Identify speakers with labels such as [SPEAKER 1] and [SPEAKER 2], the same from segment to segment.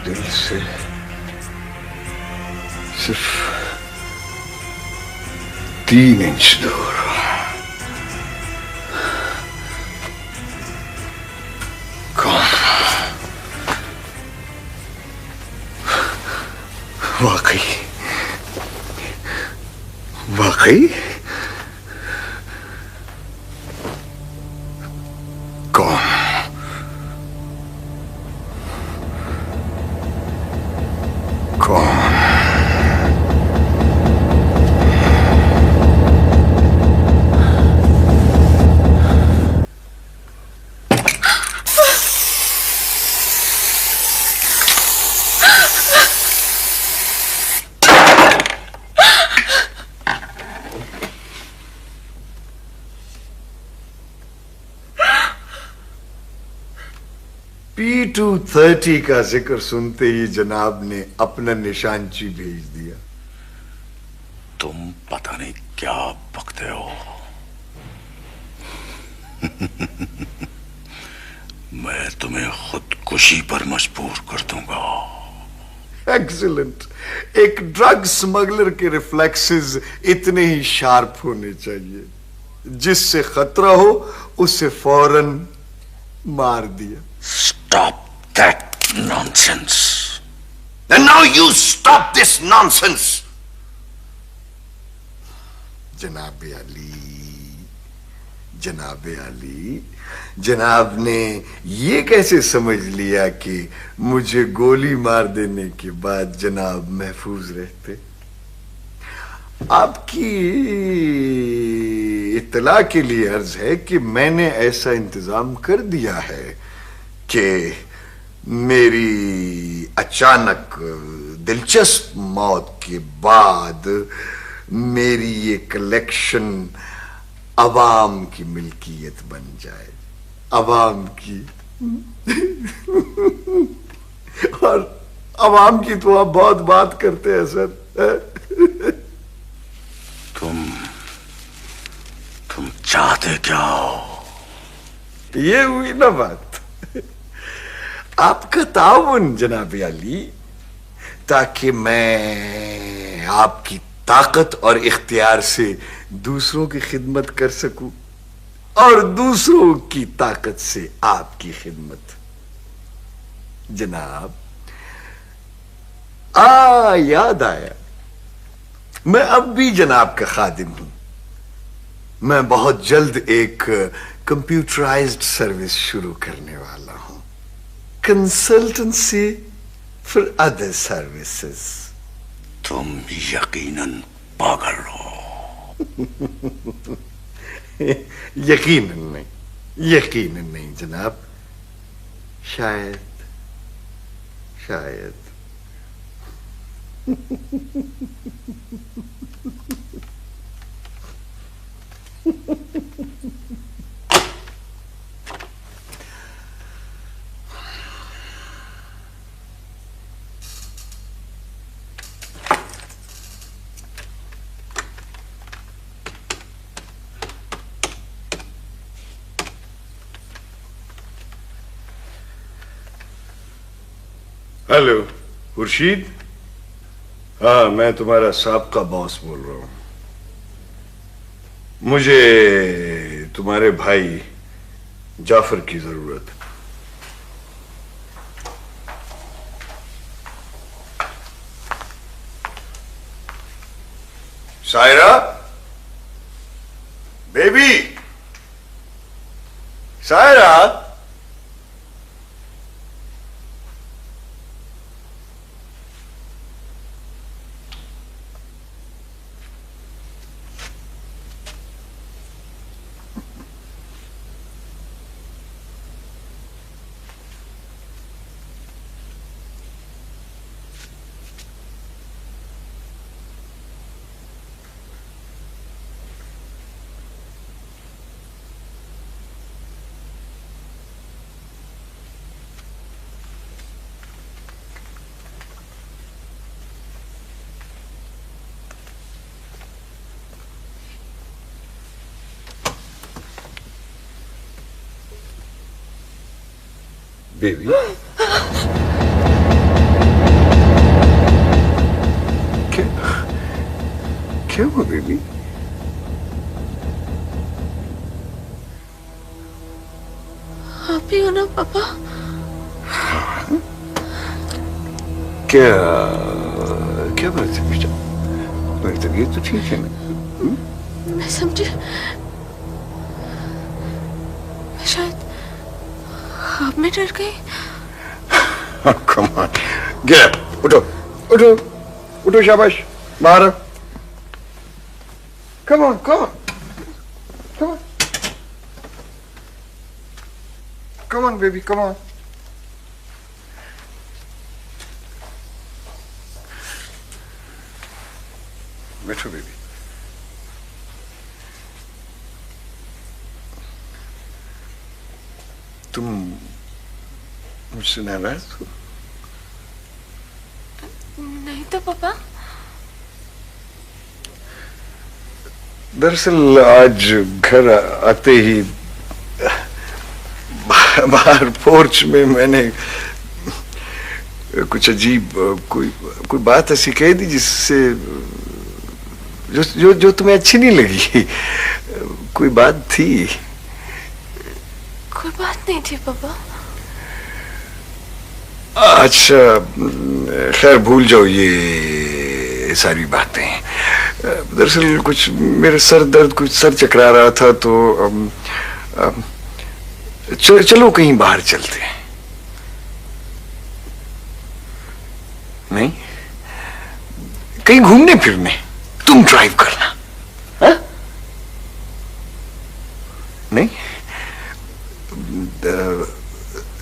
[SPEAKER 1] दिल से सिर्फ 3 इंच दूर। कौन? वाकई वाकई कौन? कौन? P230 का जिक्र सुनते ही जनाब ने अपना निशानची भेज दिया।
[SPEAKER 2] तुम पता नहीं क्या बकते हो। मैं तुम्हें खुदकुशी पर मजबूर कर दूंगा।
[SPEAKER 1] एक्सीलेंट। एक ड्रग स्मगलर के रिफ्लेक्सेस इतने ही शार्प होने चाहिए, जिससे खतरा हो उसे फौरन मार दिया।
[SPEAKER 2] Stop that nonsense.
[SPEAKER 3] And now you stop this nonsense.
[SPEAKER 1] जनाब अली, जनाब ने ये कैसे समझ लिया कि मुझे गोली मार देने के बाद जनाब महफूज रहते? आपकी इत्तला के लिए अर्ज है कि मैंने ऐसा इंतजाम कर दिया है कि मेरी अचानक दिलचस्प मौत के बाद मेरी ये कलेक्शन अवाम की मिल्कियत बन जाए। अवाम की। और अवाम की तो आप बहुत बात करते हैं सर।
[SPEAKER 2] तुम चाहते क्या हो?
[SPEAKER 1] ये हुई ना बात। आपका ताउन जनाब अली, ताकि मैं आपकी ताकत और इख्तियार से दूसरों की खिदमत कर सकूं और दूसरों की ताकत से आपकी खिदमत। जनाब, याद आया, मैं अब भी जनाब का खादिम हूं। मैं बहुत जल्द एक कंप्यूटराइज्ड सर्विस शुरू करने वाला हूं, कंसल्टेंसी फॉर अदर सर्विसेज।
[SPEAKER 2] तुम यकीनन पागल हो।
[SPEAKER 1] यकीनन नहीं जनाब। शायद हेलो खुर्शीद। हाँ, मैं तुम्हारा साबका बॉस बोल रहा हूं। मुझे तुम्हारे भाई जाफर की जरूरत है। सायरा बेबी, सायरा। बेबी क्या हुआ बेबी?
[SPEAKER 4] आप ही हो ना पापा?
[SPEAKER 1] क्या क्या बात है बेटा? मेरी तबीयत तो ठीक है ना?
[SPEAKER 4] मैं समझी, मैं शायद आप में डर गई।
[SPEAKER 1] कम ऑन, गेट अप, उठो उठो उठो, शाबाश, बाहर। Come on come on come on come on baby, come on. बैठो बेबी। तुम मुझसे नाराज हो?
[SPEAKER 4] नहीं तो पापा।
[SPEAKER 1] दरअसल आज घर आते ही बाहर पोर्च में मैंने कुछ अजीब कोई बात ऐसी कह दी जिससे जो तुम्हें अच्छी नहीं लगी। कोई बात थी?
[SPEAKER 4] कोई बात नहीं थी पापा।
[SPEAKER 1] अच्छा, खैर भूल जाओ ये सारी बातें। दरअसल कुछ मेरे सर दर्द, कुछ सर चकरा रहा था, तो चलो कहीं बाहर चलते हैं। नहीं, कहीं घूमने फिरने। तुम ड्राइव करना, हा? नहीं,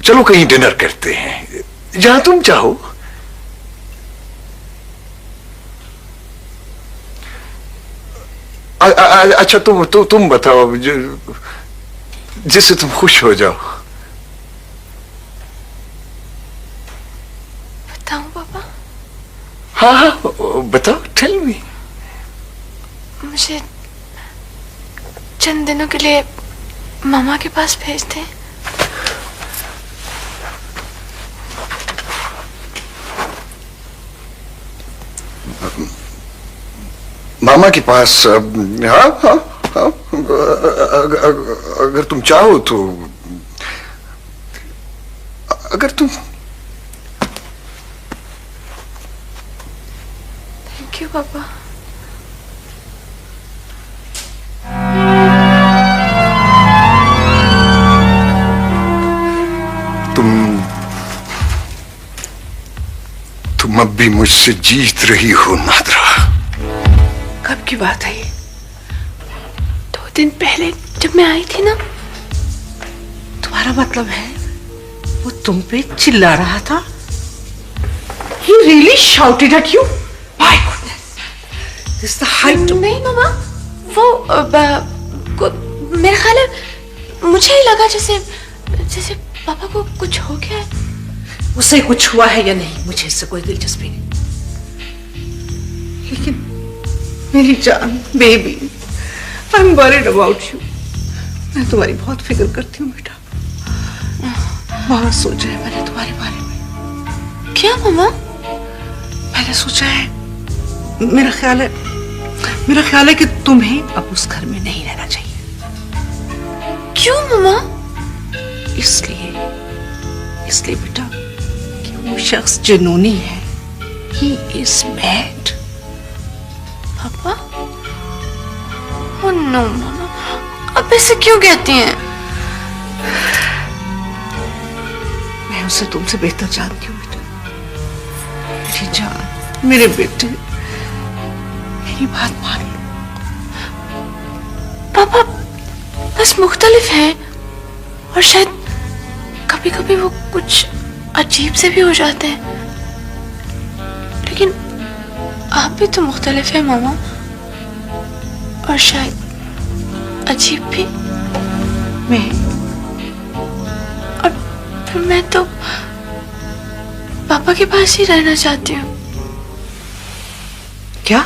[SPEAKER 1] चलो कहीं डिनर करते हैं, जहां तुम चाहो। अच्छा तुम बताओ, जिससे तुम खुश हो जाओ।
[SPEAKER 4] बताऊं पापा?
[SPEAKER 1] हाँ हाँ बताओ, टेल मी।
[SPEAKER 4] मुझे चंद दिनों के लिए मामा के पास भेज दें।
[SPEAKER 1] मामा के पास? हाँ हाँ हाँ, अगर तुम चाहो तो। अगर तुम।
[SPEAKER 4] थैंक यू पापा।
[SPEAKER 1] तुम अब भी मुझसे जीत रही हो नादरा।
[SPEAKER 4] कब की बात है ये? 2 दिन पहले जब मैं आई थी ना।
[SPEAKER 5] तुम्हारा मतलब है वो तुम पे चिल्ला रहा था? He really shouted at you? My goodness, this is the height of...
[SPEAKER 4] नहीं मामा, वो मेरा ख्याल है, मुझे ही लगा जैसे जैसे पापा को कुछ हो गया है।
[SPEAKER 5] उसे कुछ हुआ है या नहीं, मुझे इससे कोई दिलचस्पी नहीं। लेकिन मेरी जान, baby, I am worried about you. मैं तुम्हारी बहुत फिक्र करती हूँ बेटा। बहुत सोचा है मैंने तुम्हारे बारे में।
[SPEAKER 4] क्या मामा?
[SPEAKER 5] मैंने सोचा है, मेरा ख्याल है कि तुम्हें अब उस घर में नहीं रहना चाहिए।
[SPEAKER 4] क्यों मामा?
[SPEAKER 5] इसलिए बेटा कि वो शख्स जुनूनी है। He is mad।
[SPEAKER 4] पापा? ओह नो मामा, आप ऐसे क्यों कहती हैं?
[SPEAKER 5] मैं उसे तुमसे बेहतर जानती हूँ बेटा। मेरी जान, मेरे बेटे, मेरी बात मान लो।
[SPEAKER 4] पापा बस मुख्तलिफ है, और शायद कभी कभी वो कुछ अजीब से भी हो जाते हैं। लेकिन आप भी तो मुख्तलिफ है मामा, और शायद अजीब भी। और फिर मैं तो पापा के पास ही रहना चाहती हूँ।
[SPEAKER 5] क्या?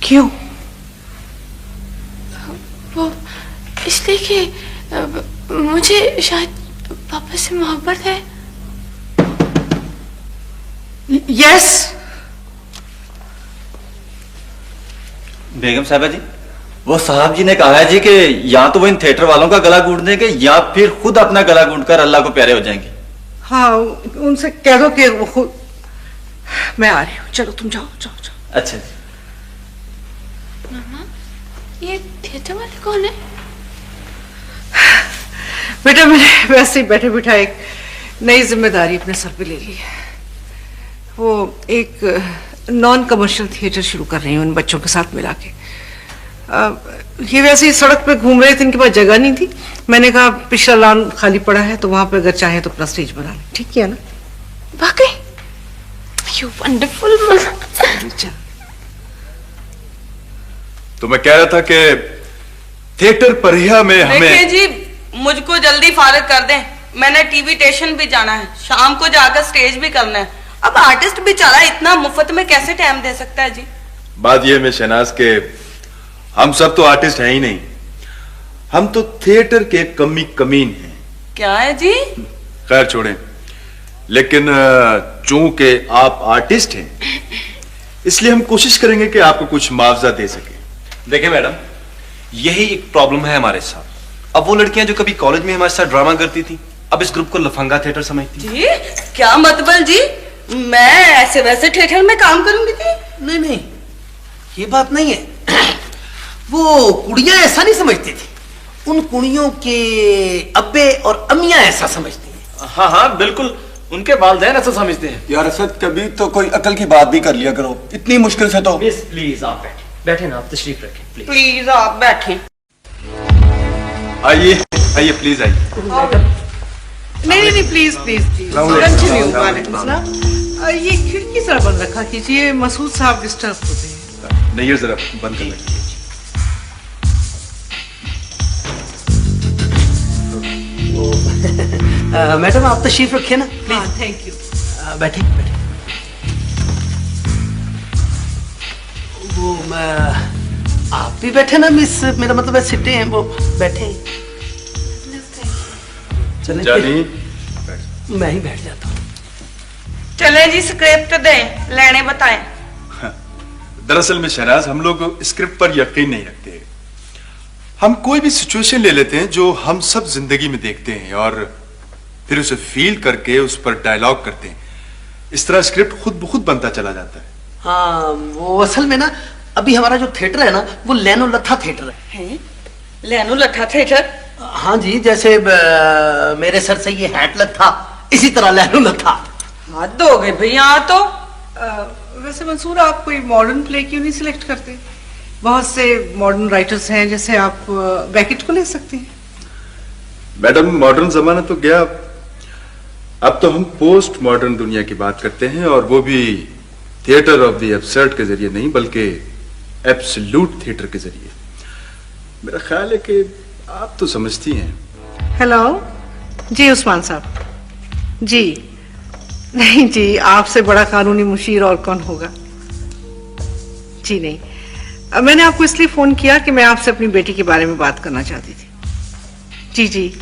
[SPEAKER 5] क्यों?
[SPEAKER 4] वो इसलिए कि मुझे शायद पापा से मोहब्बत है?
[SPEAKER 5] यस।
[SPEAKER 6] बेगम साहबा जी, वो साहब जी ने कहा है जी कि या तो वो इन थिएटर वालों का गला घूट देंगे या फिर खुद अपना गला घूट कर अल्लाह को प्यारे हो जाएंगे।
[SPEAKER 5] हाँ, उनसे कह दो कि वो खुद। मैं आ रही हूँ, चलो तुम जाओ जाओ जाओ।
[SPEAKER 6] अच्छा जी।
[SPEAKER 4] मामा, ये थिएटर वाले कौन है?
[SPEAKER 5] बेटा मैंने वैसे ही बैठे बैठा एक नई जिम्मेदारी अपने सर पे ले ली है। वो एक नॉन कमर्शियल थिएटर शुरू कर रही हूँ इन बच्चों के साथ मिला के। ये वैसे ही सड़क पे घूम रहे थे, इनके पास जगह नहीं थी। मैंने कहा पिछला लॉन खाली पड़ा है तो वहां पे अगर चाहे तो अपना स्टेज बना लें। ठीक किया ना?
[SPEAKER 4] वाकई यू वंडरफुल।
[SPEAKER 5] चल।
[SPEAKER 7] तो मैं कह रहा था कि थिएटर परिया में
[SPEAKER 8] देखिए
[SPEAKER 7] हमें
[SPEAKER 8] जी, मुझको जल्दी फारिग कर दें, मैंने टीवी स्टेशन भी जाना है, शाम को जाकर स्टेज भी करना है। अब आर्टिस्ट बेचारा इतना मुफ्त में कैसे टाइम दे सकता है जी?
[SPEAKER 7] बात यह है शहनाज के हम सब तो आर्टिस्ट हैं ही नहीं, हम तो थिएटर के कमी कमीन हैं।
[SPEAKER 8] क्या है जी?
[SPEAKER 7] खैर छोड़ें, लेकिन चूंकि आप आर्टिस्ट हैं इसलिए हम कोशिश करेंगे कि आपको कुछ मुआवजा दे सके।
[SPEAKER 9] देखिए मैडम, यही एक प्रॉब्लम है हमारे साथ। अब वो लड़कियां जो कभी कॉलेज में हमारे साथ ड्रामा करती थी, अब इस ग्रुप को लफंगा थिएटर समझती।
[SPEAKER 8] जी क्या मतलब जी? मैं ऐसे वैसे थिएटर में काम करूंगी जी?
[SPEAKER 10] नहीं नहीं, ये बात नहीं है। वो कुड़ियां ऐसा नहीं समझती थी, उन कुड़ियों के अब्बे और अम्मियां ऐसा समझती हैं।
[SPEAKER 9] हाँ हाँ बिल्कुल, उनके वालिदैन ऐसा समझते हैं।
[SPEAKER 6] यार असद, कभी तो कोई अकल की बात भी कर लिया करो, इतनी मुश्किल से तो।
[SPEAKER 9] मिस प्लीज आप बैठे ना, आप तशरीफ रखें प्लीज।
[SPEAKER 8] प्लीज आप बैठें।
[SPEAKER 7] आइए आइए प्लीज आइए।
[SPEAKER 5] नहीं नहीं, प्लीज प्लीज प्लीज कंटिन्यू। वालेकुम सलाम। ये खिड़की जरा बंद रखा कीजिए, मसूद साहब डिस्टर्ब होते हैं।
[SPEAKER 7] नहीं, ये जरा बंद कर लीजिए।
[SPEAKER 10] मैडम आप तशरीफ रखिए ना प्लीज।
[SPEAKER 5] Thank you.
[SPEAKER 10] बैठे बैठे। वो आप भी बैठे ना मिस, मेरा मतलब है सिटे हैं वो बैठे। चलें
[SPEAKER 7] जानी,
[SPEAKER 10] मैं ही बैठ जाता हूँ।
[SPEAKER 8] चले जी, स्क्रिप्ट दें, लेने बताएं।
[SPEAKER 7] दरअसल में शहनाज, हम लोग स्क्रिप्ट पर यकीन नहीं रखते। हम कोई भी सिचुएशन ले लेते हैं जो हम सब जिंदगी में देखते हैं और फिर उसे फील करके उस पर डायलॉग करते हैं। इस तरह स्क्रिप्ट खुद ब खुद बनता चला जाता है।
[SPEAKER 10] हाँ, वो असल में ना अभी हमारा जो थिएटर है ना वो लैनो लथा थिएटर है।
[SPEAKER 8] लैनो लठा थिएटर?
[SPEAKER 10] हाँ जी, जैसे मेरे सर से ये हैट लथा, इसी तरह लैनो लथा।
[SPEAKER 8] हद हो गई भैया। तो
[SPEAKER 5] वैसे मंसूर, आप कोई मॉडर्न प्ले क्यों नहीं सिलेक्ट करते? बहुत से मॉडर्न राइटर्स हैं, जैसे आप बैकेट को ले सकते हैं।
[SPEAKER 7] मैडम, मॉडर्न जमाना तो गया, अब तो हम पोस्ट मॉडर्न दुनिया की बात करते हैं, और वो भी थिएटर ऑफ द एब्सर्ड के जरिए नहीं बल्कि एब्सोल्यूट थिएटर के जरिए। मेरा ख्याल है कि आप तो समझती हैं।
[SPEAKER 5] हेलो जी उस्मान साहब जी। नहीं जी, आपसे बड़ा कानूनी मुशीर और कौन होगा जी। नहीं, मैंने आपको इसलिए फोन किया कि मैं आपसे अपनी बेटी के बारे में बात करना चाहती थी। जी जी,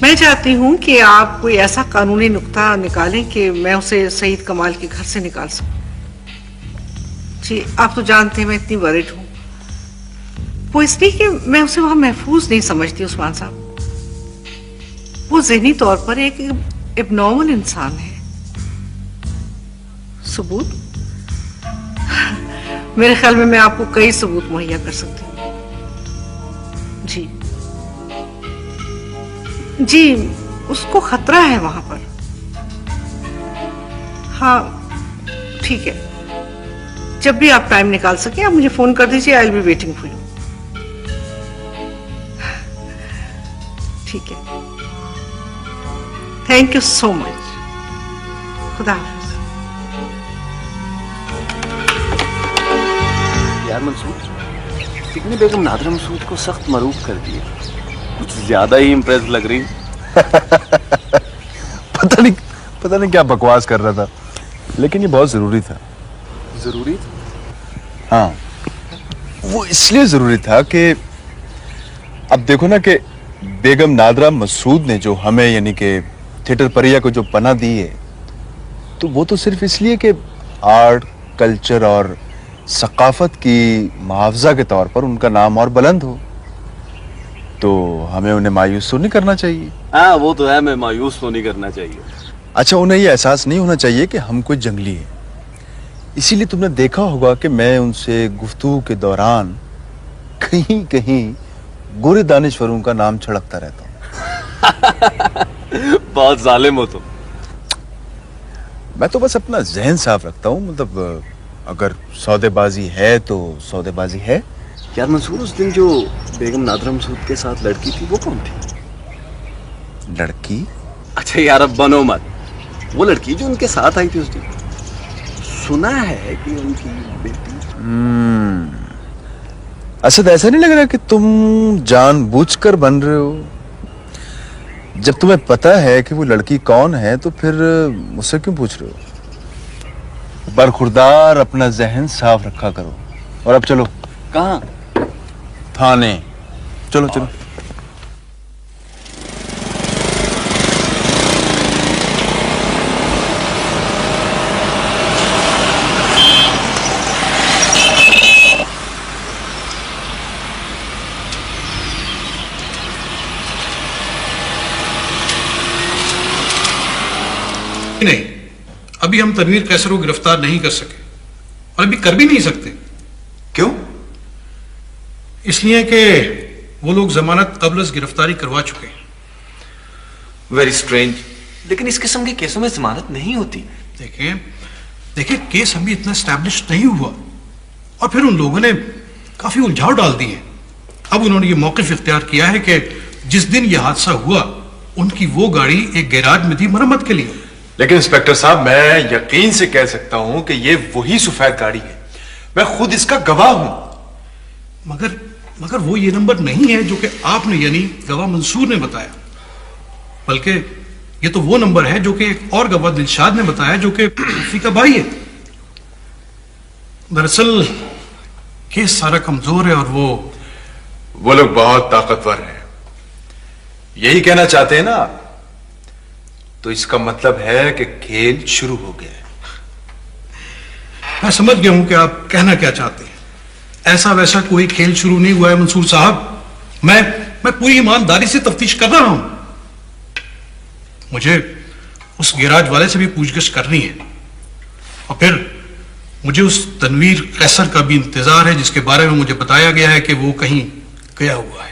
[SPEAKER 5] मैं चाहती हूं कि आप कोई ऐसा कानूनी नुक्ता निकालें कि मैं उसे सईद कमाल के घर से निकाल सकूं। जी, आप तो जानते हैं मैं इतनी वरिड हूं। वो इसलिए कि मैं उसे वहां महफूज नहीं समझती उस्मान साहब। वो ज़हनी तौर पर एक एबनॉर्मल इंसान है। सबूत? मेरे ख्याल में मैं आपको कई सबूत मुहैया कर सकती हूँ। जी जी, उसको खतरा है वहां पर। हाँ ठीक है, जब भी आप टाइम निकाल सके आप मुझे फोन कर दीजिए। I will be waiting for you. ठीक है, थैंक यू सो मच। खुदा हाफिज।
[SPEAKER 6] यार मंसूर, कितनी बेगम नादरा मसूद को सख्त मरूफ कर दिया, कुछ ज्यादा ही इम्प्रेस लग रही।
[SPEAKER 11] पता नहीं क्या बकवास कर रहा था, लेकिन ये बहुत जरूरी था।
[SPEAKER 6] जरूरी?
[SPEAKER 11] हाँ, वो इसलिए जरूरी था कि अब देखो ना कि बेगम नादरा मसूद ने जो हमें यानी कि थिएटर परिया को जो पनाह दी है, तो वो तो सिर्फ इसलिए कि आर्ट, कल्चर और सकाफत की मुआवजा के तौर पर उनका नाम और बुलंद हो, तो हमें उन्हें मायूस तो नहीं करना चाहिए।
[SPEAKER 9] हाँ वो तो है, मैं मायूस तो नहीं करना चाहिए।
[SPEAKER 11] अच्छा, उन्हें ये एहसास नहीं होना चाहिए कि हम कोई जंगली हैं। इसीलिए तुमने देखा होगा कि मैं उनसे गुफ्तगू के दौरान कहीं कहीं गोरे दानिश्वरों का नाम छड़कता रहता हूँ।
[SPEAKER 9] बहुत जालिम हो तुम।
[SPEAKER 11] मैं तो बस अपना जहन साफ रखता हूँ, मतलब अगर सौदेबाजी है तो सौदेबाजी है।
[SPEAKER 9] यार मंसूर, उस दिन जो बेगम नादरा मसूद के साथ लड़की थी वो कौन थी?
[SPEAKER 11] लड़की?
[SPEAKER 9] अच्छा यार अब बनो मत। वो लड़की जो उनके साथ आई थी उस दिन, सुना है कि उनकी बेटी।
[SPEAKER 11] असद, ऐसा नहीं लग रहा कि तुम जानबूझकर बन रहे हो? जब तुम्हें पता है कि वो लड़की कौन है तो फिर मुझसे क्यों पूछ रहे हो? बरखुरदार अपना जहन साफ रखा करो। और अब चलो।
[SPEAKER 9] कहाँ?
[SPEAKER 11] थाने चलो चलो।
[SPEAKER 12] नहीं, अभी हम तनवीर कैसर को गिरफ्तार नहीं कर सके और अभी कर भी नहीं सकते।
[SPEAKER 7] क्यों?
[SPEAKER 12] इसलिए कि वो लोग जमानत कबल गिरफ्तारी करवा चुके हैं।
[SPEAKER 9] Very strange. लेकिन इस किस्म के केसों में जमानत नहीं होती।
[SPEAKER 12] देखिए केस अभी इतना स्टैब्लिश नहीं हुआ और फिर उन लोगों ने काफी उलझाव डाल दी है। अब उन्होंने ये मौक़िफ़ इख्तियार किया है कि जिस दिन यह हादसा हुआ उनकी वो गाड़ी एक गैराज में थी मरम्मत के लिए।
[SPEAKER 7] लेकिन इंस्पेक्टर साहब, मैं यकीन से कह सकता हूं कि ये वही सफेद गाड़ी है। मैं खुद इसका गवाह हूं।
[SPEAKER 12] मगर वो ये नंबर नहीं है जो कि आपने यानी गवाह मंसूर ने बताया, बल्कि ये तो वो नंबर है जो कि एक और गवाह दिलशाद ने बताया जो कि उसी का भाई है। दरअसल केस सारा कमजोर है और वो
[SPEAKER 7] लोग बहुत ताकतवर हैं। यही कहना चाहते हैं ना? तो इसका मतलब है कि खेल शुरू हो गया है।
[SPEAKER 12] मैं समझ गया हूं कि आप कहना क्या चाहते हैं। ऐसा वैसा कोई खेल शुरू नहीं हुआ है मंसूर साहब। मैं पूरी ईमानदारी से तफ्तीश कर रहा हूं। मुझे उस गैराज वाले से भी पूछगिछ करनी है और फिर मुझे उस तनवीर कैसर का भी इंतजार है जिसके बारे में मुझे बताया गया है कि वो कहीं गया हुआ है।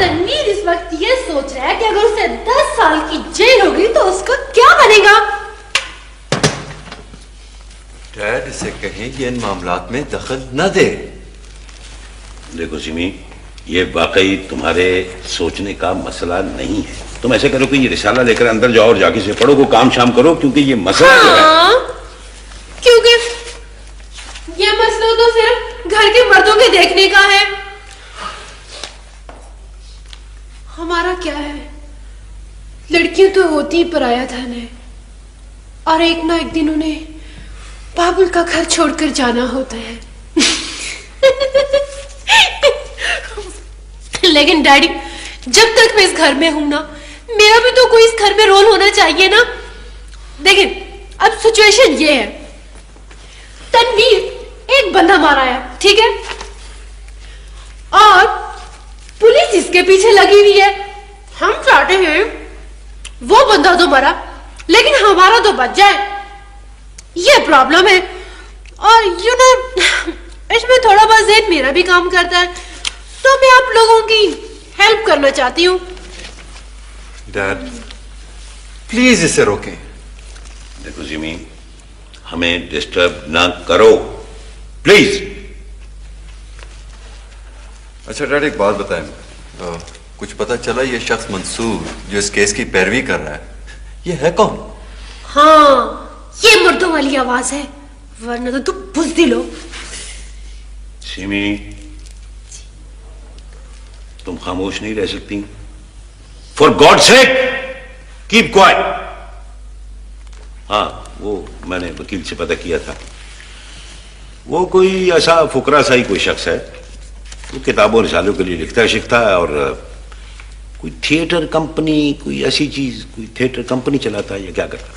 [SPEAKER 13] तनवीर इस वक्त ये सोच रहा है कि अगर उसे 10 साल की जेल होगी तो उसका क्या बनेगा।
[SPEAKER 2] डैड इसे कहें कि इन मामलात में दखल न दे।
[SPEAKER 3] देखो सिमी, ये वाकई तुम्हारे सोचने का मसला नहीं है। तुम ऐसे करो कि ये रिसाला लेकर अंदर जाओ और जाके से पढ़ो, को काम शाम करो, क्योंकि ये मसला जो है।
[SPEAKER 13] क्योंकि ये मसला तो सिर्फ घर के मर्दों के देखने का है। हमारा क्या है? लड़कियां तो होती ही पराया धन है और एक ना एक दिन उन्हें बाबुल का घर छोड़कर जाना होता है। लेकिन डैडी, जब तक मैं इस घर में हूं ना, मेरा भी तो कोई इस घर में रोल होना चाहिए ना। देखिए अब सिचुएशन ये है, तनवीर एक बंदा मारा है, ठीक है, और पुलिस इसके पीछे लगी हुई है। हम चाहते हैं वो बंदा तो मरा लेकिन हमारा तो बच जाए। ये प्रॉब्लम है और यू नो इसमें थोड़ा बहुत ज़हन मेरा भी काम करता है, तो मैं आप लोगों की हेल्प करना चाहती हूँ।
[SPEAKER 2] डैड प्लीज इसे रोकें।
[SPEAKER 3] देखो जिमी, हमें डिस्टर्ब ना करो प्लीज।
[SPEAKER 2] अच्छा डैड, एक बात बताएं, कुछ पता चला ये शख्स मंसूर जो इस केस की पैरवी कर रहा है, ये है कौन?
[SPEAKER 13] हाँ, ये मुर्दों वाली आवाज है, वरना तो तुम बुज़दिल हो।
[SPEAKER 3] सिमी, तुम खामोश नहीं रह सकती? For God sake keep quiet. हाँ, वो मैंने वकील से पता किया था, वो कोई ऐसा फुकरा सा ही कोई शख्स है, वो किताबों रिसालों के लिए लिखता शिखता है और कोई थिएटर कंपनी, कोई ऐसी चीज, कोई थिएटर कंपनी चलाता है या क्या करता है।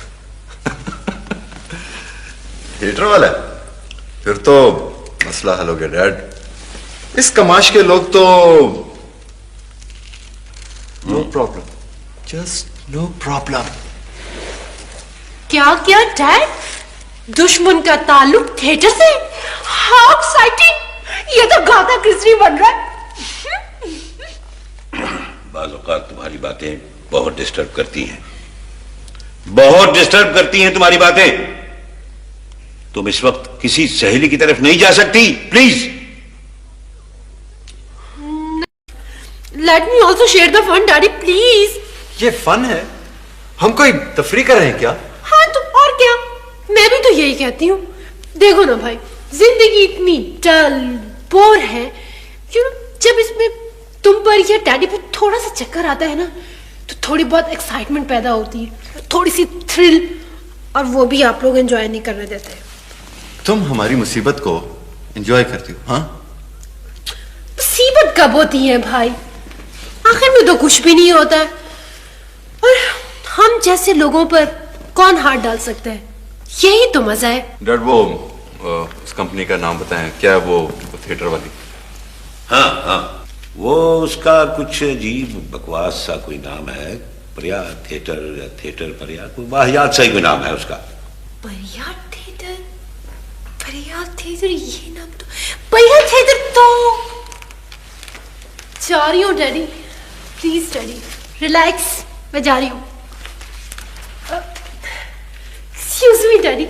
[SPEAKER 2] थिएटर वाला? फिर तो मसला हल हो गया डैड। इस कमाश के लोग तो no problem, just no problem.
[SPEAKER 13] क्या क्या डैड, दुश्मन का ताल्लुक थिएटर से? हाउ एक्साइटिंग, ये तो गाथा क्रिस्टी बन रहा है।
[SPEAKER 3] बाज़ औक़ात तुम्हारी बातें बहुत डिस्टर्ब करती हैं, बहुत डिस्टर्ब करती हैं तुम्हारी बातें। तुम इस वक्त किसी सहेली की तरफ नहीं जा सकती, please.
[SPEAKER 13] Let me also share the fun daddy please.
[SPEAKER 2] ये फन है? हम कोई तफरी कर रहे हैं क्या?
[SPEAKER 13] हाँ तो और क्या, मैं भी तो यही कहती हूँ। देखो ना भाई, जिंदगी इतनी डल बोर है, यू नो, जब इसमें तुम पर या डैडी पर थोड़ा सा चक्कर आता है ना, तो थोड़ी बहुत एक्साइटमेंट पैदा होती है, थोड़ी सी थ्रिल, और वो भी आप लोग एंजॉय नहीं करने देते।
[SPEAKER 2] तुम हमारी मुसीबत को एंजॉय करती हो? हाँ,
[SPEAKER 13] मुसीबत कब होती है भाई, आखिर में तो कुछ भी नहीं होता है, और हम जैसे लोगों पर कौन हाथ डाल सकता है, यही तो मजा है।
[SPEAKER 2] डैड वो उस कंपनी का नाम बताएं, क्या है वो थिएटर वाली?
[SPEAKER 3] हाँ हाँ, वो उसका कुछ अजीब बकवास सा कोई नाम है, परिया थिएटर या थिएटर परिया, कोई वाहियात सा ही कोई नाम है उसका।
[SPEAKER 13] परिया थिएटर, परिया थिएटर, ये नाम तो, परिया थिएटर तो जा रही हूँ डैडी, प्लीज डैडी रिलैक्स, मैं जा रही हूँ। Excuse me daddy.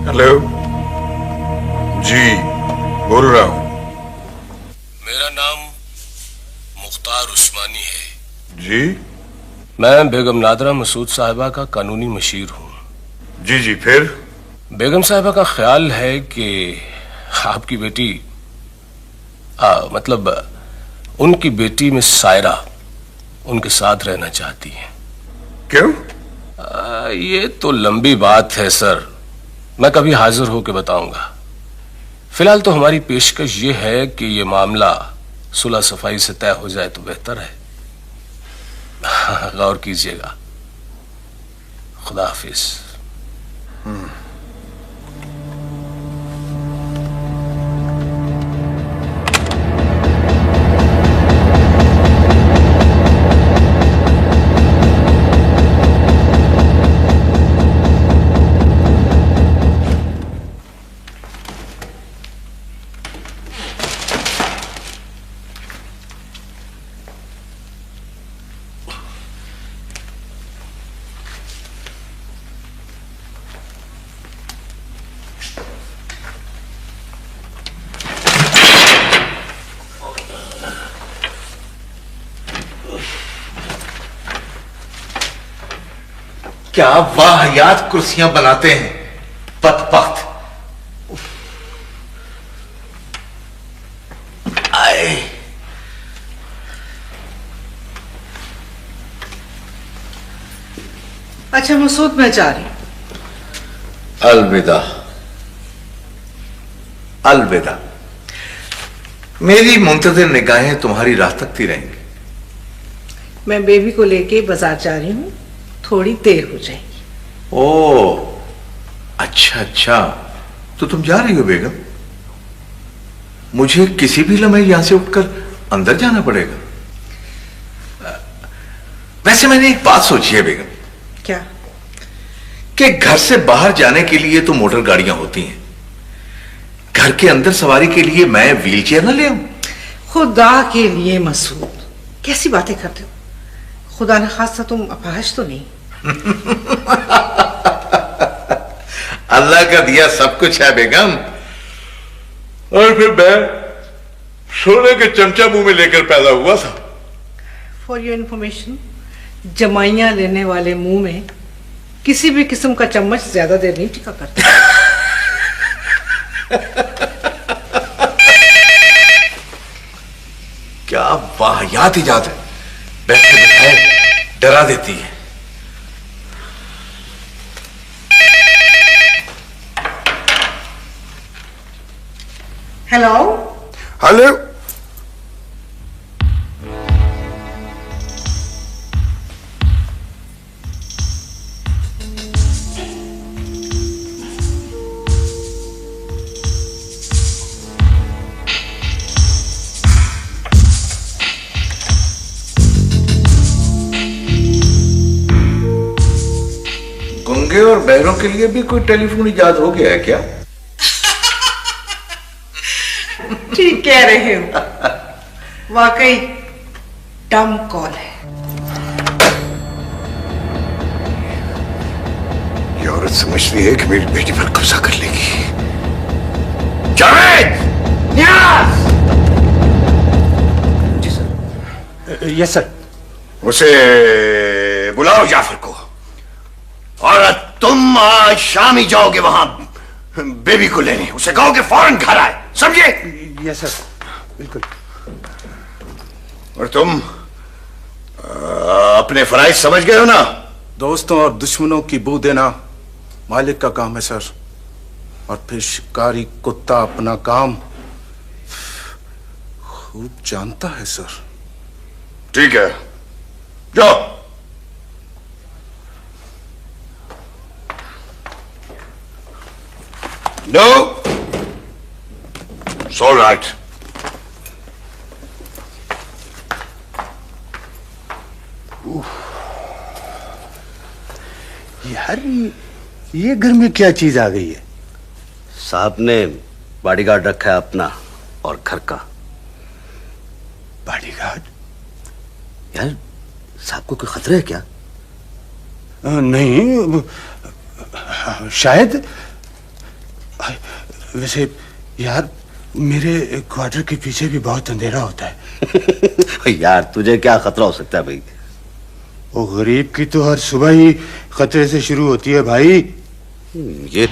[SPEAKER 1] हेलो जी, बोल रहा हूं।
[SPEAKER 14] मेरा नाम मुख्तार उस्मानी है।
[SPEAKER 1] जी?
[SPEAKER 14] मैं बेगम नादरा मसूद साहिबा का कानूनी मशीर हूँ।
[SPEAKER 1] जी जी, फिर?
[SPEAKER 14] बेगम साहिबा का ख्याल है कि आपकी बेटी मतलब उनकी बेटी में सायरा उनके साथ रहना चाहती है।
[SPEAKER 1] क्यों?
[SPEAKER 14] ये तो लंबी बात है सर, मैं कभी हाजिर होकर बताऊंगा। फिलहाल तो हमारी पेशकश ये है कि ये मामला सुलह सफाई से तय हो जाए तो बेहतर है। गौर कीजिएगा। खुदा हाफिज।
[SPEAKER 10] क्या वाहियात कुर्सियां बनाते हैं।
[SPEAKER 3] बदबख्त। आए
[SPEAKER 5] अच्छा मसूद, मैं जा रही हूं।
[SPEAKER 1] अलविदा अलविदा। मेरी मुंतज़िर निगाहें तुम्हारी राह तकती रहेंगी।
[SPEAKER 5] मैं बेबी को लेके बाजार जा रही हूँ, थोड़ी देर हो जाएगी।
[SPEAKER 1] ओ अच्छा अच्छा, तो तुम जा रही हो बेगम? मुझे किसी भी लम्हे यहां से उठकर अंदर जाना पड़ेगा। वैसे मैंने एक बात सोची है बेगम।
[SPEAKER 5] क्या?
[SPEAKER 1] कि घर से बाहर जाने के लिए तो मोटर गाड़ियां होती हैं, घर के अंदर सवारी के लिए मैं व्हीलचेयर ना ले आऊं?
[SPEAKER 5] खुदा के लिए मसूद, कैसी बातें करते हो? खुदा न खास्ता तुम अपाहज तो नहीं?
[SPEAKER 1] अल्लाह का दिया सब कुछ है बेगम। और फिर मैं सोने के चमचा मुंह में लेकर पैदा हुआ था।
[SPEAKER 5] फॉर योर इंफॉर्मेशन, जमाइयां लेने वाले मुंह में किसी भी किस्म का चम्मच ज्यादा देर नहीं टिका करता।
[SPEAKER 1] क्या वाहियात इजाद है, बैठे बैठाए डरा देती है।
[SPEAKER 5] हेलो
[SPEAKER 1] हेलो, गूंगे और बहरों के लिए भी कोई टेलीफोन इजाद हो गया है क्या?
[SPEAKER 5] ठीक कह रहे हो, वाकई डम कॉल है।
[SPEAKER 1] ये औरत समझती है कि मेरी बेटी पर कब्जा कर लेगी। जावेद! नियाज!
[SPEAKER 3] जी सर। Yes sir.
[SPEAKER 1] उसे बुलाओ, जाफर को। और तुम आज शाम ही जाओगे वहां बेबी को लेने। उसे कहो कि फौरन घर आए, समझे?
[SPEAKER 3] यस सर, बिल्कुल।
[SPEAKER 1] और तुम अपने फराइज समझ गए हो ना?
[SPEAKER 12] दोस्तों और दुश्मनों की बू देना मालिक का काम है सर, और फिर शिकारी कुत्ता अपना काम खूब जानता है सर।
[SPEAKER 1] ठीक है, जाओ। No, it's all right.
[SPEAKER 3] यार ये घर में क्या चीज आ गई है?
[SPEAKER 15] साहब ने बॉडीगार्ड रखा है अपना और घर का।
[SPEAKER 3] बॉडीगार्ड?
[SPEAKER 15] यार साहब को कोई खतरा है क्या?
[SPEAKER 3] नहीं, शायद। वैसे यार मेरे क्वार्टर के पीछे भी बहुत अंधेरा होता है।
[SPEAKER 15] यार तुझे क्या खतरा हो सकता है भाई?
[SPEAKER 3] वो गरीब की तो हर सुबह ही खतरे से शुरू होती है भाई।
[SPEAKER 15] ये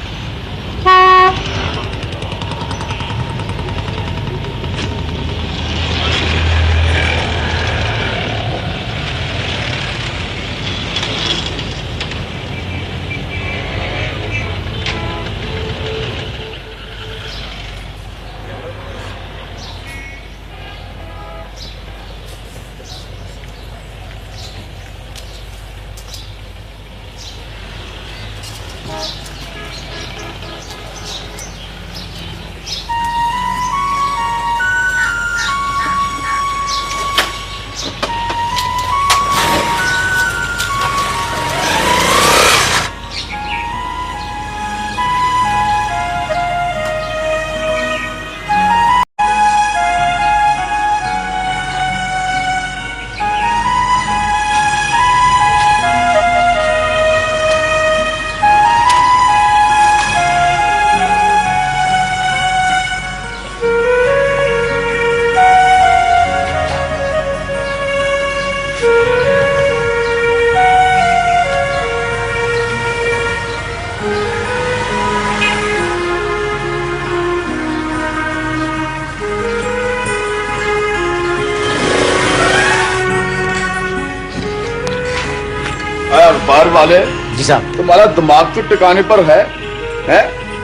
[SPEAKER 16] अखबार वाले।
[SPEAKER 17] जी साहब।
[SPEAKER 16] तुम्हारा दिमाग तो टिकाने पर है?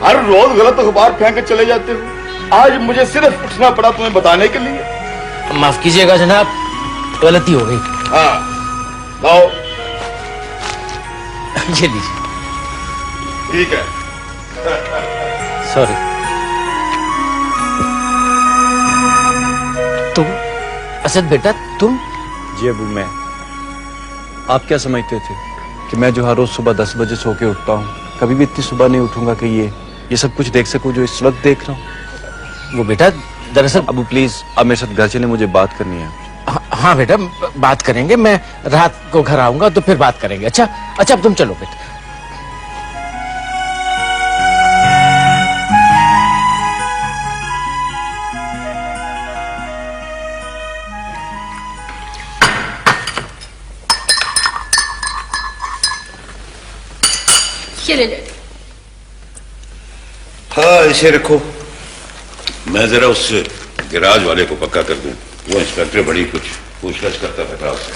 [SPEAKER 16] हर रोज गलत अखबार फेंक के चले जाते हो। आज मुझे सिर्फ उठना पड़ा तुम्हें बताने के लिए।
[SPEAKER 17] माफ कीजिएगा जनाब, गलती हो गई।
[SPEAKER 16] हाँ लाओ।
[SPEAKER 17] ये लीजिए।
[SPEAKER 16] ठीक है।
[SPEAKER 17] सॉरी। तुम असद बेटा, तुम?
[SPEAKER 11] जी अबू, मैं। आप क्या समझते थे कि मैं जो हर रोज सुबह 10 बजे सो के उठता हूँ, कभी भी इतनी सुबह नहीं उठूंगा कि ये सब कुछ देख सकूं जो इस वक्त देख रहा हूँ?
[SPEAKER 17] वो बेटा दरअसल।
[SPEAKER 11] अबू प्लीज आप मेरे साथ घर चले, मुझे बात करनी है।
[SPEAKER 17] हाँ बेटा, बात करेंगे। मैं रात को घर आऊंगा तो फिर बात करेंगे। अच्छा अब तुम चलो बेटा।
[SPEAKER 13] ये ले।
[SPEAKER 3] हाँ इसे रखो, मैं जरा उस गिराज वाले को पक्का कर दूं। वो इंस्पेक्टर बड़ी कुछ पूछताछ करता था क्लास से।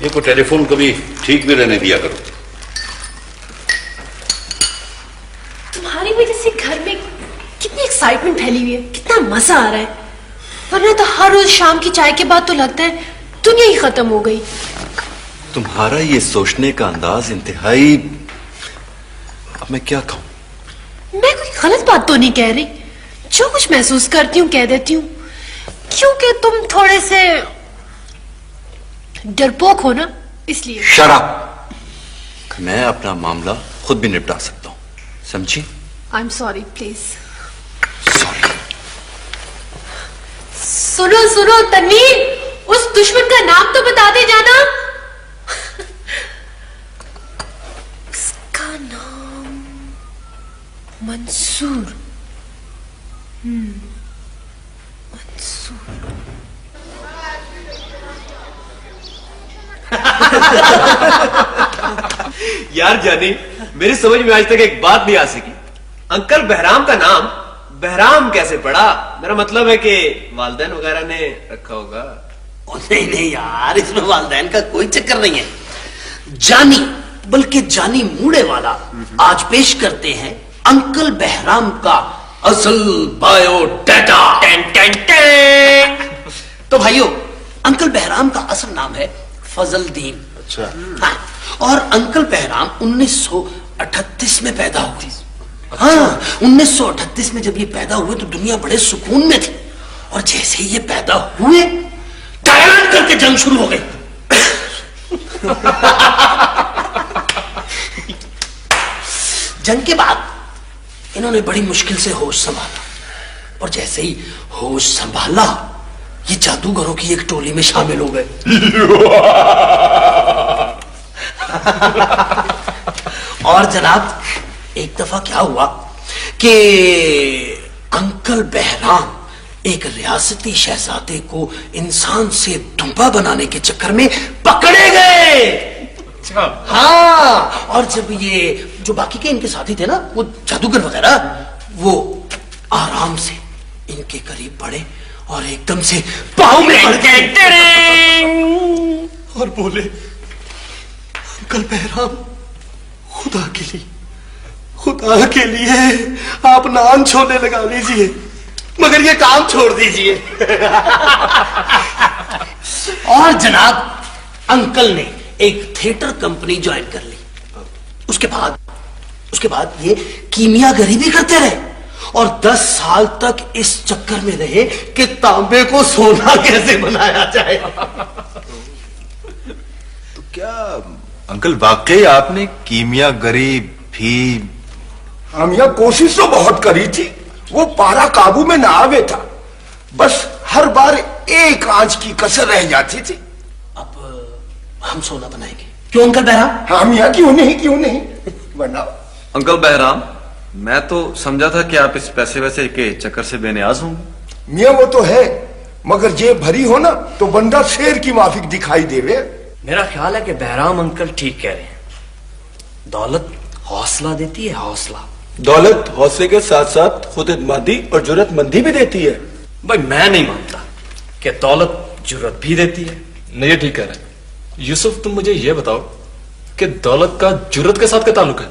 [SPEAKER 3] ये को टेलीफोन कभी ठीक भी रहने दिया करो।
[SPEAKER 13] तुम्हारी वजह से घर में कितनी एक्साइटमेंट फैली हुई है, कितना मजा आ रहा है। वरना तो हर रोज शाम की चाय के बाद तो लगता है दुनिया ही खत्म हो गई।
[SPEAKER 2] तुम्हारा ये सोचने का अंदाज इंतहाई, अब मैं क्या कहूं?
[SPEAKER 13] मैं कोई गलत बात तो नहीं कह रही, जो कुछ महसूस करती हूँ कह देती हूँ, क्योंकि तुम थोड़े से डरपोक हो ना, इसलिए।
[SPEAKER 2] शराब। मैं अपना मामला खुद भी निपटा सकता हूं, समझी?
[SPEAKER 13] I am sorry, please. सुनो तनवीर, उस दुश्मन का नाम तो बता दे जाना। उसका नाम मंसूर। मंसूर।
[SPEAKER 9] यार जानी, मेरी समझ में आज तक एक बात नहीं आ सकी, अंकल बहराम का नाम बहराम कैसे पड़ा? मेरा मतलब है कि वालिदैन वगैरह ने रखा होगा।
[SPEAKER 10] नहीं यार, इसमें वालिदैन का कोई चक्कर नहीं है। जानी, बल्कि जानी मूड़े वाला आज पेश करते हैं अंकल बहराम का असल बायोडाटा। तो भाइयों, अंकल बहराम का असल नाम है फजलदीन।
[SPEAKER 11] अच्छा।
[SPEAKER 10] हाँ, और अंकल बहराम 1938 में पैदा हुए। हाँ, 1938 में जब ये पैदा हुए तो दुनिया बड़े सुकून में थी, और जैसे ही ये पैदा हुए टायरान करके जंग शुरू हो गई। जंग के बाद इन्होंने बड़ी मुश्किल से होश संभाला, और जैसे ही होश संभाला ये जादूगरों की एक टोली में शामिल हो गए। और जनाब, एक दफा क्या हुआ कि अंकल बहराम एक रियासती शहजादे को इंसान से धुंपा बनाने के चक्कर में पकड़े गए। हाँ, और जब ये जो बाकी के इनके साथी थे ना, वो जादूगर वगैरह, वो आराम से इनके करीब बढ़े और एकदम से पाँव में पड़ गए और बोले, अंकल बहराम, खुदा के लिए आप नान छोले लगा लीजिए, मगर ये काम छोड़ दीजिए। और जनाब, अंकल ने एक थिएटर कंपनी ज्वाइन कर ली। उसके बाद ये कीमियागरी भी करते रहे, और 10 साल तक इस चक्कर में रहे कि तांबे को सोना कैसे बनाया जाए।
[SPEAKER 11] तो क्या अंकल वाकई आपने कीमियागरी भी?
[SPEAKER 1] हम यह कोशिश तो बहुत करी थी, वो पारा काबू में ना आवे था, बस हर बार एक आंच की कसर रह जाती थी।
[SPEAKER 10] अब हम सोना बनाएंगे, क्यों अंकल बहराम?
[SPEAKER 1] हम यहाँ क्यों नहीं बनाओ।
[SPEAKER 2] अंकल बहराम, मैं तो समझा था कि आप इस पैसे वैसे के चक्कर से बेनियाज होंगे।
[SPEAKER 1] मियाँ वो तो है, मगर जेब भरी हो ना तो बंदा शेर की माफिक दिखाई देवे।
[SPEAKER 18] मेरा ख्याल है कि बहराम अंकल ठीक कह रहे हैं, दौलत हौसला देती है, हौसला।
[SPEAKER 19] दौलत हौसले के साथ साथ खुद एतमादी और जुर्रतमंदी भी देती है।
[SPEAKER 18] भाई मैं नहीं मानता कि दौलत जुर्रत भी देती है।
[SPEAKER 19] नहीं, ये ठीक कह रहे हैं। यूसुफ, तुम मुझे ये बताओ कि दौलत का जुर्रत के साथ क्या ताल्लुक है?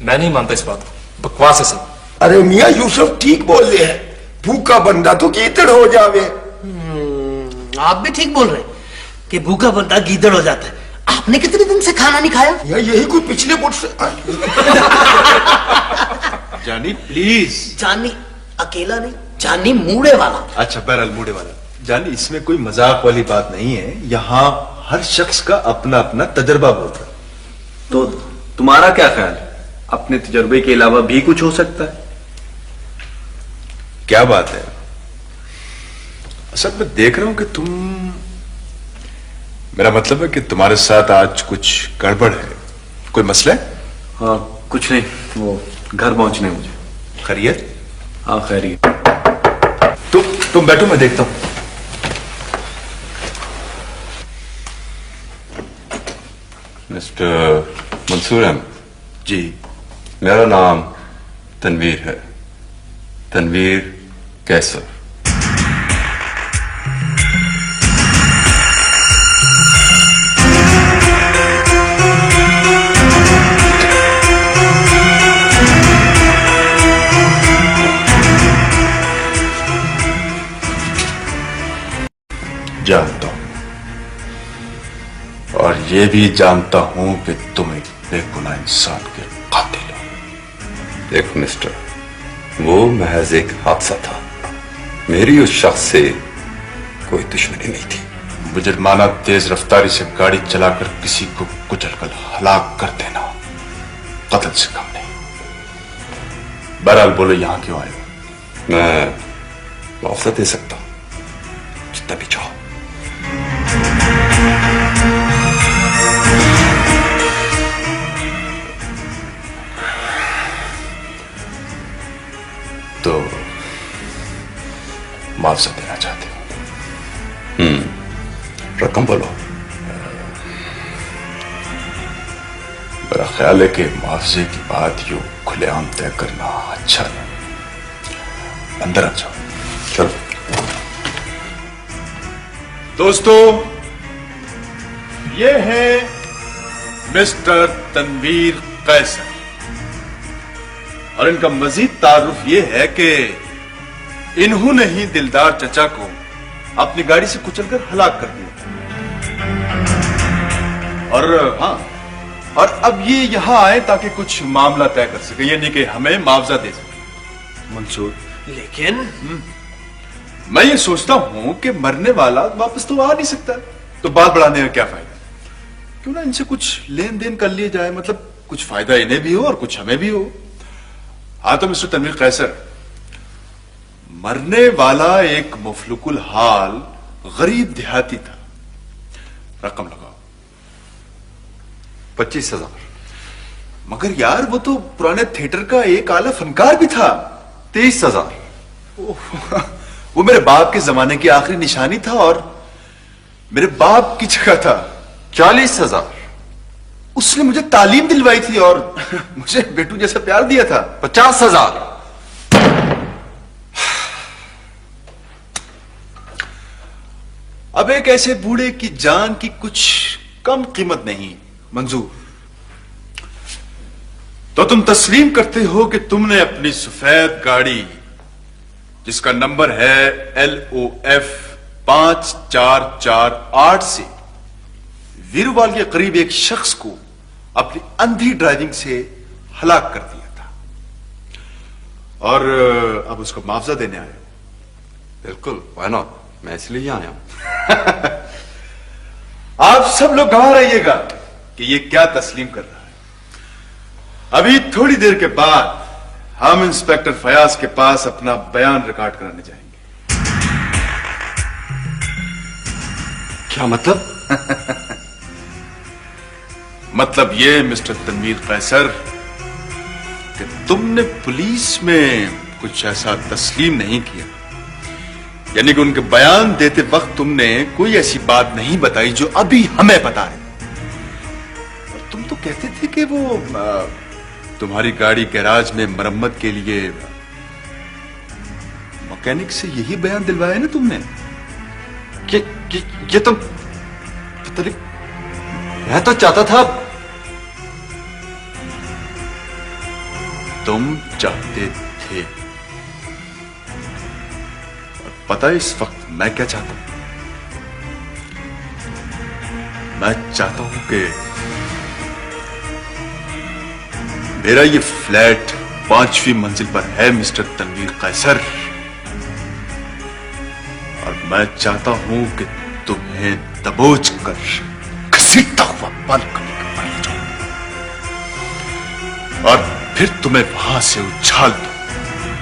[SPEAKER 19] मैं नहीं मानता इस बात को, बकवास है सब।
[SPEAKER 16] अरे मियाँ यूसुफ ठीक बोल रहे हैं, भूखा बंदा तो कीचड़ हो जावे।
[SPEAKER 10] आप भी ठीक बोल रहे हैं कि भूखा बंदा गीदड़ हो जाता है। आपने कितने दिन से खाना नहीं खाया?
[SPEAKER 16] यही कोई पिछले फुट से
[SPEAKER 7] जानी प्लीज।
[SPEAKER 10] जानी अकेला नहीं, जानी मूड़े वाला।
[SPEAKER 7] अच्छा, बहरहाल मूड़े वाला। जानी, इसमें कोई मजाक वाली बात नहीं है। यहाँ हर शख्स का अपना अपना तजर्बा बोलता है।
[SPEAKER 2] तो तुम्हारा क्या ख्याल है, अपने तजर्बे के अलावा भी कुछ हो सकता है?
[SPEAKER 7] क्या बात है? असल में देख रहा हूं कि तुम, मेरा मतलब है कि तुम्हारे साथ आज कुछ गड़बड़ है। कोई मसला है?
[SPEAKER 2] हाँ, कुछ नहीं, वो घर पहुंचने मुझे।
[SPEAKER 7] खैरियत?
[SPEAKER 2] हाँ, खैरियत।
[SPEAKER 7] तुम बैठो, मैं देखता हूं।
[SPEAKER 2] मिस्टर मंसूर अहमद
[SPEAKER 7] जी,
[SPEAKER 2] मेरा नाम तनवीर है, तनवीर कैसर।
[SPEAKER 7] जानता हूं, और ये भी जानता हूं कि तुम एक बेगुनाह इंसान के कातिल हो।
[SPEAKER 2] देखो मिस्टर, वो महज एक हादसा था। मेरी उस शख्स से कोई दुश्मनी नहीं थी।
[SPEAKER 7] मुजरमाना तेज रफ्तारी से गाड़ी चलाकर किसी को कुचलकर हलाक कर देना कत्ल से कम नहीं। बहरहाल बोलो, यहां क्यों आए हो?
[SPEAKER 2] मैं मुआवजा दे सकता हूं, जितना भी चाहो।
[SPEAKER 7] तो मुआवजा देना चाहते हो?
[SPEAKER 2] रकम बोलो।
[SPEAKER 7] मेरा ख्याल है कि मुआवजे की बात यूं खुलेआम तय करना अच्छा नहीं। अंदर आ जाओ।
[SPEAKER 2] चलो।
[SPEAKER 7] दोस्तों, ये है मिस्टर तनवीर कैसर, और इनका मजीद तारुफ ये है कि इन्होंने ही दिलदार चचा को अपनी गाड़ी से कुचलकर हलाक कर दिया। और हाँ, और अब ये यहां आए ताकि कुछ मामला तय कर सके, यानी कि हमें मुआवजा दे सके। मंसूर,
[SPEAKER 10] लेकिन
[SPEAKER 7] मैं ये सोचता हूं कि मरने वाला वापस तो आ नहीं सकता, तो बात बढ़ाने का क्या फायदा? क्यों ना इनसे कुछ लेन देन कर लिया जाए, मतलब कुछ फायदा इन्हें भी हो और कुछ हमें भी हो। हाँ, तो मिस्टर तनवीर कैसर, मरने वाला एक मुफलुकुल हाल गरीब देहाती था। रकम लगाओ।
[SPEAKER 2] 25,000।
[SPEAKER 7] मगर यार, वो तो पुराने थिएटर का एक आला फनकार भी था।
[SPEAKER 2] 30,000।
[SPEAKER 7] वो मेरे बाप के जमाने की आखिरी निशानी था, और मेरे बाप की जगह था।
[SPEAKER 2] 40,000।
[SPEAKER 7] उसने मुझे तालीम दिलवाई थी और मुझे बेटू जैसा प्यार दिया था।
[SPEAKER 2] 50,000।
[SPEAKER 7] अब एक ऐसे बूढ़े की जान की कुछ कम कीमत नहीं। मंजूर, तो तुम तस्लीम करते हो कि तुमने अपनी सफेद गाड़ी, जिसका नंबर है LOF 5448 से वीरवाल के करीब एक शख्स को अपनी अंधी ड्राइविंग से हलाक कर दिया था, और अब उसको मुआवजा देने आए हो।
[SPEAKER 2] बिल्कुल, व्हाई नॉट, मैं इसलिए आया हूं।
[SPEAKER 7] आप सब लोग गवाह रहिएगा कि ये क्या तस्लीम कर रहा है। अभी थोड़ी देर के बाद हम इंस्पेक्टर फयाज के पास अपना बयान रिकॉर्ड कराने जाएंगे।
[SPEAKER 2] क्या मतलब?
[SPEAKER 7] मतलब ये मिस्टर तनवीर कैसर कि तुमने पुलिस में कुछ ऐसा तस्लीम नहीं किया, यानी कि उनके बयान देते वक्त तुमने कोई ऐसी बात नहीं बताई जो अभी हमें बता रहे। और तुम तो कहते थे कि वो तुम्हारी गाड़ी गैराज में मरम्मत के लिए मैकेनिक से यही बयान दिलवाया ना तुमने?
[SPEAKER 2] ये तो पता नहीं, मैं तो चाहता था।
[SPEAKER 7] तुम चाहते थे, और पता है इस वक्त मैं क्या चाहता हूं? मैं चाहता हूं कि मेरा ये फ्लैट 5वीं मंजिल पर है मिस्टर तनवीर कैसर, और मैं चाहता हूं कि तुम्हें दबोच कर घसीटता हुआ बालकनी के ऊपर ले जाऊं और फिर तुम्हें वहां से उछाल दो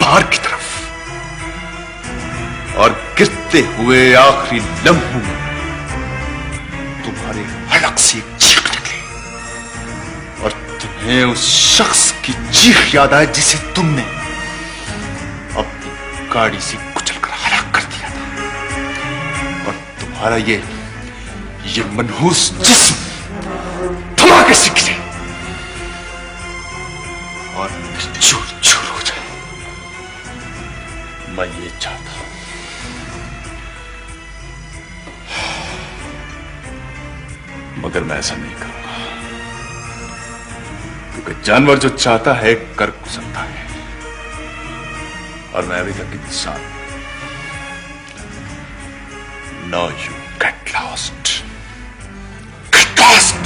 [SPEAKER 7] बाहर की तरफ, और गिरते हुए आखिरी लम्हों में तुम्हारे हलक से एक चीख निकले और तुम्हें उस शख्स की चीख याद आए जिसे तुमने अपनी गाड़ी से कुचलकर हलाक कर दिया था, और तुम्हारा ये मनहूस जिस्म धमाके से गिरे और चूर चूर हो जाए। मैं ये चाहता हूं, मगर मैं ऐसा नहीं करूंगा, क्योंकि जानवर जो चाहता है कर सकता है, और मैं अभी तक इंसान। Now you get lost. Get lost.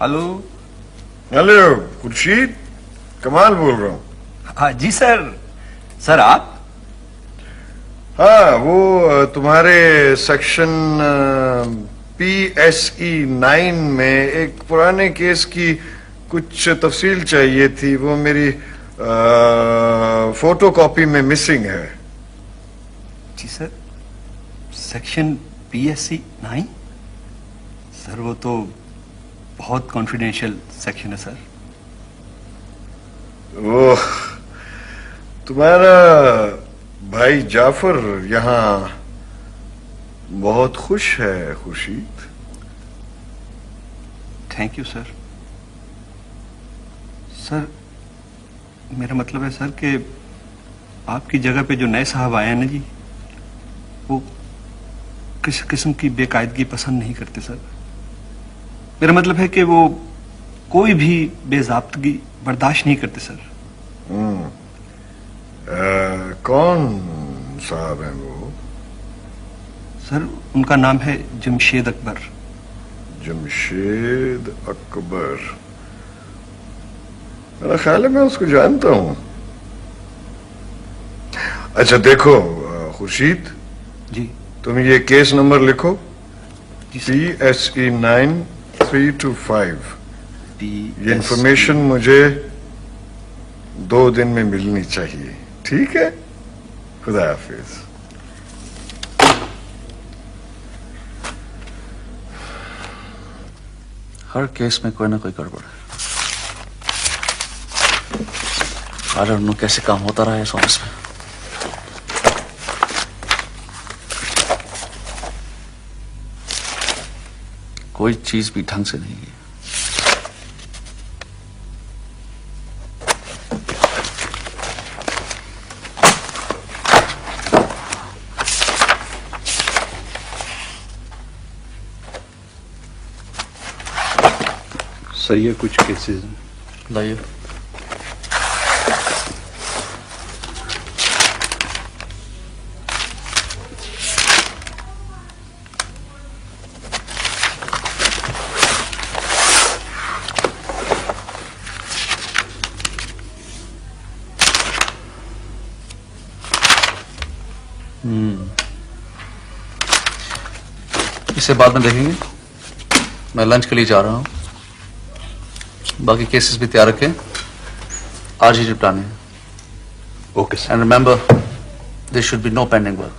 [SPEAKER 1] Hello hello, Khurshid कमाल बोल रहा हूँ।
[SPEAKER 6] हाँ जी सर। सर आप?
[SPEAKER 1] हाँ, वो तुम्हारे सेक्शन PSE 9 में एक पुराने केस की कुछ तफसील चाहिए थी, वो मेरी फोटो कॉपी में मिसिंग है।
[SPEAKER 6] जी सर, सेक्शन PSE 9? सर वो तो बहुत कॉन्फिडेंशियल सेक्शन है सर।
[SPEAKER 1] ओह, तुम्हारा भाई जाफर यहाँ बहुत खुश है Khurshid.
[SPEAKER 6] Thank you sir. Sir मेरा मतलब है सर कि आपकी जगह पे जो नए साहब आए हैं ना जी, वो किसी किस्म की बेकायदगी पसंद नहीं करते सर। मेरा मतलब है कि वो कोई भी बेज़ाब्तगी बर्दाश्त नहीं करते सर।
[SPEAKER 1] कौन साहब हैं वो?
[SPEAKER 6] सर उनका नाम है जमशेद अकबर।
[SPEAKER 1] जमशेद अकबर, मेरा ख्याल है मैं उसको जानता हूं। अच्छा देखो खुर्शीद
[SPEAKER 6] जी,
[SPEAKER 1] तुम ये केस नंबर लिखो, PSE 9325। ये इंफॉर्मेशन मुझे 2 दिन में मिलनी चाहिए, ठीक है? खुदा हाफिज।
[SPEAKER 20] हर केस में कोई ना कोई गड़बड़ है। I don't know कैसे काम होता रहा है इस ऑफिस में। कोई चीज भी ढंग से नहीं है।
[SPEAKER 7] सही है, कुछ केसेस
[SPEAKER 20] लाइए। इसे बाद में देखेंगे। मैं लंच के लिए जा रहा हूं। बाकी केसेस भी तैयार रखें, आज ही निपटाने हैं।
[SPEAKER 11] Okay sir.
[SPEAKER 20] And remember there should be no pending work.